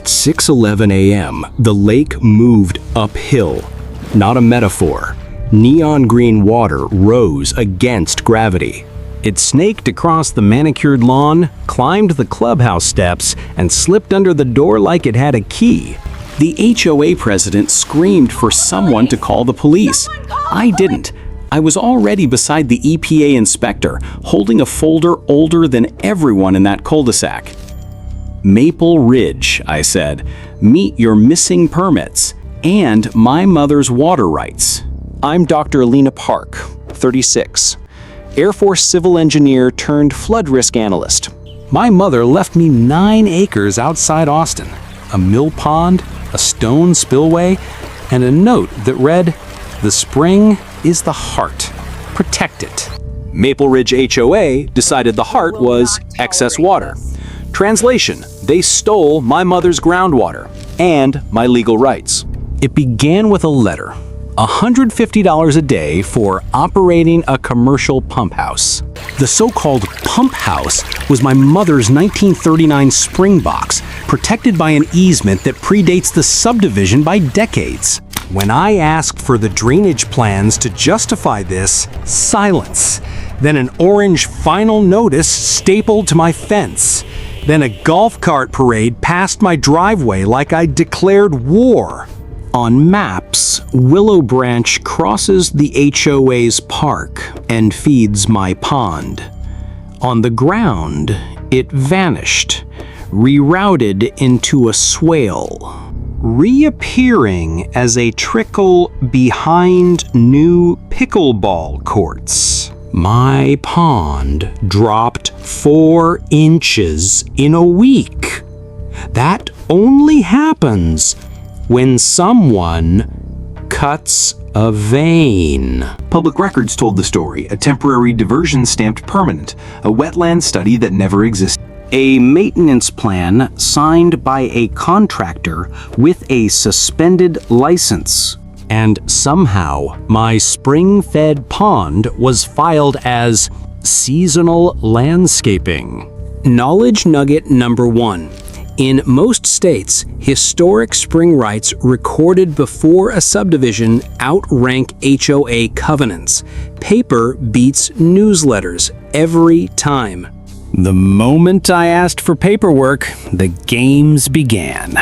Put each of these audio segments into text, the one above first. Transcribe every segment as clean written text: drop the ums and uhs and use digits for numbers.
At 6:11 a.m., the lake moved uphill. Not a metaphor. Neon green water rose against gravity. It snaked across the manicured lawn, climbed the clubhouse steps, and slipped under the door like it had a key. The HOA president screamed for someone to call the police. I didn't. I was already beside the EPA inspector, holding a folder older than everyone in that cul-de-sac. Maple Ridge, I said. Meet your missing permits and my mother's water rights. I'm Dr. Alina Park, 36. Air Force civil engineer turned flood risk analyst. My mother left me 9 acres outside Austin, a mill pond, a stone spillway, and a note that read, "The spring is the heart. Protect it." Maple Ridge HOA decided the heart was excess water. Translation, they stole my mother's groundwater and my legal rights. It began with a letter. $150 a day for operating a commercial pump house. The so-called pump house was my mother's 1939 spring box, protected by an easement that predates the subdivision by decades. When I asked for the drainage plans to justify this, silence. Then an orange final notice stapled to my fence. Then a golf cart parade passed my driveway like I declared war. On maps, Willow Branch crosses the HOA's park and feeds my pond. On the ground, it vanished, rerouted into a swale, reappearing as a trickle behind new pickleball courts. My pond dropped 4 inches in a week. That only happens when someone cuts a vein. Public records told the story, a temporary diversion stamped permanent, a wetland study that never existed. A maintenance plan signed by a contractor with a suspended license. And somehow, my spring-fed pond was filed as seasonal landscaping. Knowledge nugget number 1. In most states, historic spring rights recorded before a subdivision outrank HOA covenants. Paper beats newsletters every time. The moment I asked for paperwork, the games began.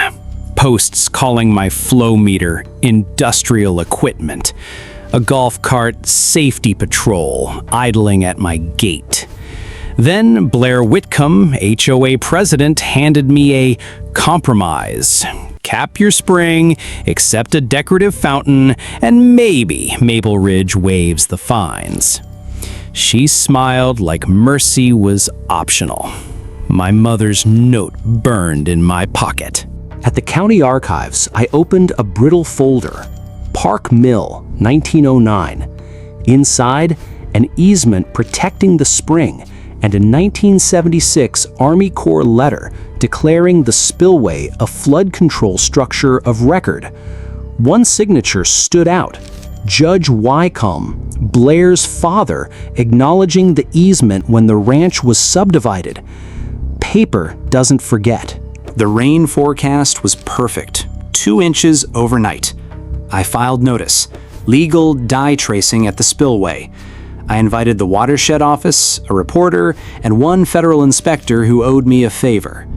Posts calling my flow meter industrial equipment. A golf cart safety patrol idling at my gate. Then Blair Whitcomb, HOA president, handed me a compromise. Cap your spring, accept a decorative fountain, and maybe Maple Ridge waives the fines. She smiled like mercy was optional. My mother's note burned in my pocket. At the county archives, I opened a brittle folder. Park Mill, 1909. Inside, an easement protecting the spring, and a 1976 Army Corps letter declaring the spillway a flood control structure of record. One signature stood out, Judge Wycombe, Blair's father, acknowledging the easement when the ranch was subdivided. Paper doesn't forget. The rain forecast was perfect, 2 inches overnight. I filed notice, legal dye tracing at the spillway. I invited the watershed office, a reporter, and one federal inspector who owed me a favor.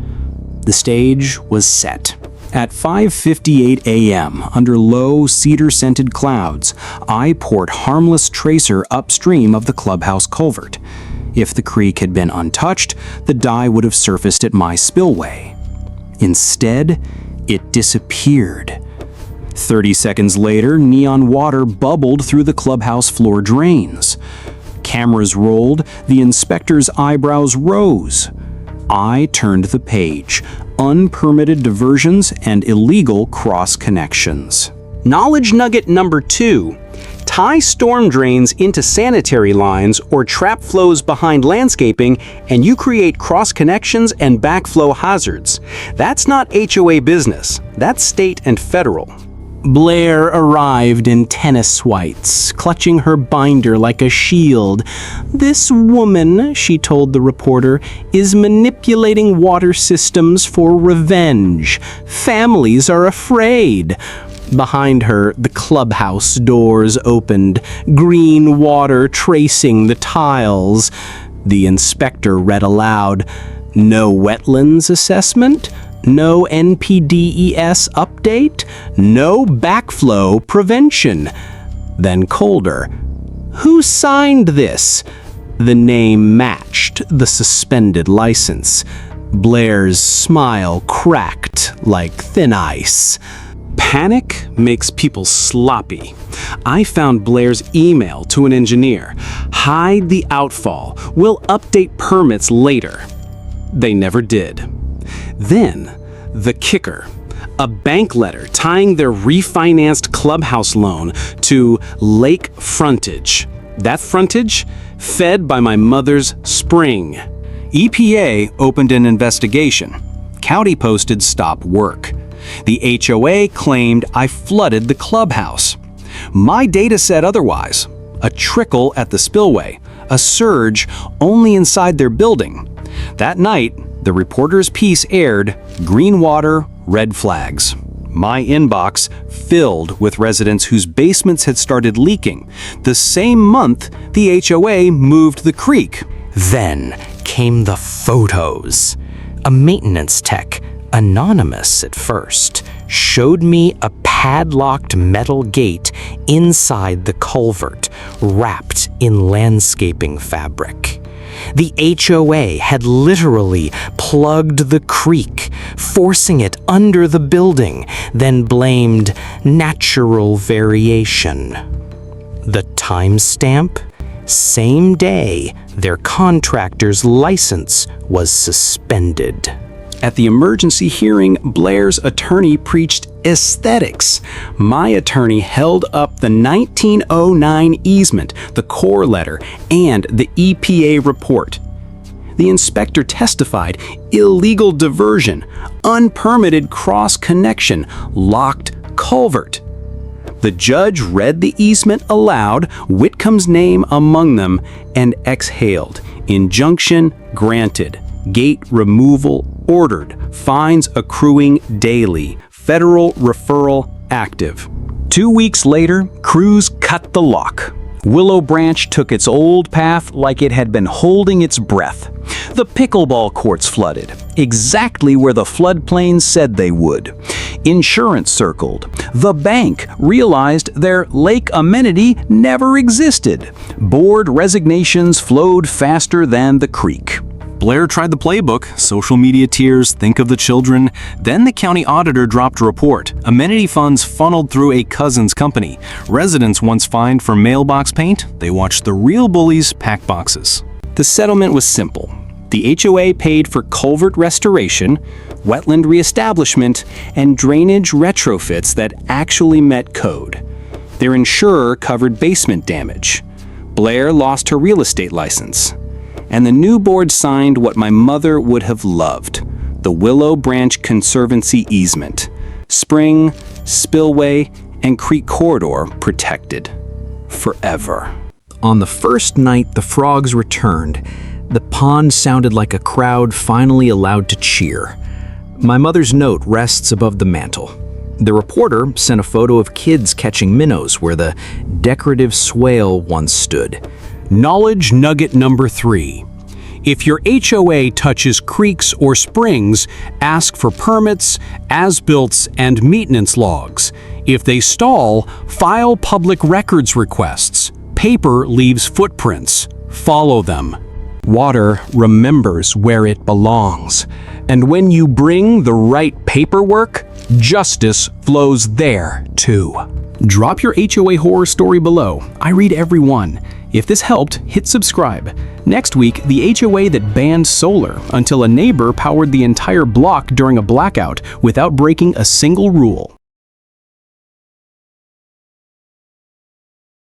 The stage was set. At 5:58 a.m., under low, cedar-scented clouds, I poured harmless tracer upstream of the clubhouse culvert. If the creek had been untouched, the dye would have surfaced at my spillway. Instead, it disappeared. 30 seconds later, neon water bubbled through the clubhouse floor drains. Cameras rolled, the inspector's eyebrows rose. I turned the page. Unpermitted diversions and illegal cross-connections. Knowledge nugget number 2. Tie storm drains into sanitary lines or trap flows behind landscaping, and you create cross-connections and backflow hazards. That's not HOA business. That's state and federal. Blair arrived in tennis whites, clutching her binder like a shield. "This woman," she told the reporter, "is manipulating water systems for revenge. Families are afraid." Behind her, the clubhouse doors opened, green water tracing the tiles. The inspector read aloud, "No wetlands assessment? No NPDES update? No backflow prevention." Then colder, "Who signed this?" The name matched the suspended license. Blair's smile cracked like thin ice. Panic makes people sloppy. I found Blair's email to an engineer. "Hide the outfall. We'll update permits later." They never did. Then, the kicker. A bank letter tying their refinanced clubhouse loan to lake frontage. That frontage, fed by my mother's spring. EPA opened an investigation. County posted stop work. The HOA claimed I flooded the clubhouse. My data said otherwise. A trickle at the spillway, a surge only inside their building. That night, the reporter's piece aired, "Green water, red flags." My inbox filled with residents whose basements had started leaking. The same month, the HOA moved the creek. Then came the photos. A maintenance tech, anonymous at first, showed me a padlocked metal gate inside the culvert, wrapped in landscaping fabric. The HOA had literally plugged the creek, forcing it under the building, then blamed natural variation. The timestamp? Same day their contractor's license was suspended. At the emergency hearing, Blair's attorney preached aesthetics. My attorney held up the 1909 easement, the core letter, and the EPA report. The inspector testified illegal diversion, unpermitted cross-connection, locked culvert. The judge read the easement aloud, Whitcomb's name among them, and exhaled. Injunction granted. Gate removal ordered. Fines accruing daily. Federal referral active. 2 weeks later, crews cut the lock. Willow Branch took its old path like it had been holding its breath. The pickleball courts flooded, exactly where the floodplains said they would. Insurance circled. The bank realized their lake amenity never existed. Board resignations flowed faster than the creek. Blair tried the playbook, social media tears, think of the children. Then the county auditor dropped a report. Amenity funds funneled through a cousin's company. Residents once fined for mailbox paint, they watched the real bullies pack boxes. The settlement was simple. The HOA paid for culvert restoration, wetland reestablishment, and drainage retrofits that actually met code. Their insurer covered basement damage. Blair lost her real estate license. And the new board signed what my mother would have loved, the Willow Branch Conservancy easement. Spring, spillway, and creek corridor protected. Forever. On the first night the frogs returned, the pond sounded like a crowd finally allowed to cheer. My mother's note rests above the mantel. The reporter sent a photo of kids catching minnows where the decorative swale once stood. Knowledge nugget number 3. If your HOA touches creeks or springs, ask for permits, as-builts, and maintenance logs. If they stall, file public records requests. Paper leaves footprints. Follow them. Water remembers where it belongs. And when you bring the right paperwork, justice flows there, too. Drop your HOA horror story below. I read every one. If this helped, hit subscribe. Next week, the HOA that banned solar until a neighbor powered the entire block during a blackout without breaking a single rule.